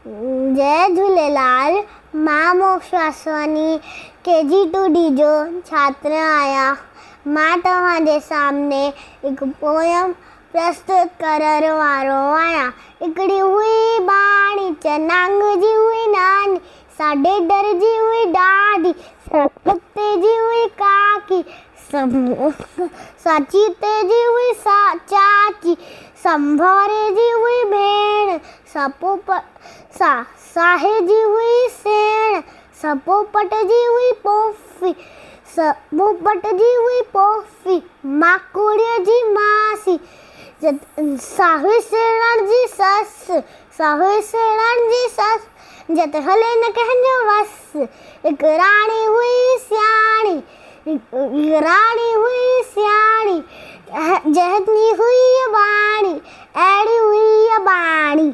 जय झूलेलाल। मां मोक्ष वासवानी KG2D जो छात्र आहियां। मां तव्हांजे सामने हिकु पोयम प्रस्तुत करण वारो आहियां। हिकिड़ी हुई बाणी चनांग जी हुई नानी, साढे डर जी हुई ॾाढी, कुत्ते जी हुई काकी, साची तेजी हुई चाची, संभारे जी हुई भेण, साहे जी हुई सेण, सपोपट जी हुई पोफी, माकुड़ीअ जी मासी, साहुई सेणण जी ससु, जत हले न कंहिंजो वस। हिकु राणी हुई सियाणी, जंहिंजी हुई बाणी, अहिड़ी हुई बाणी।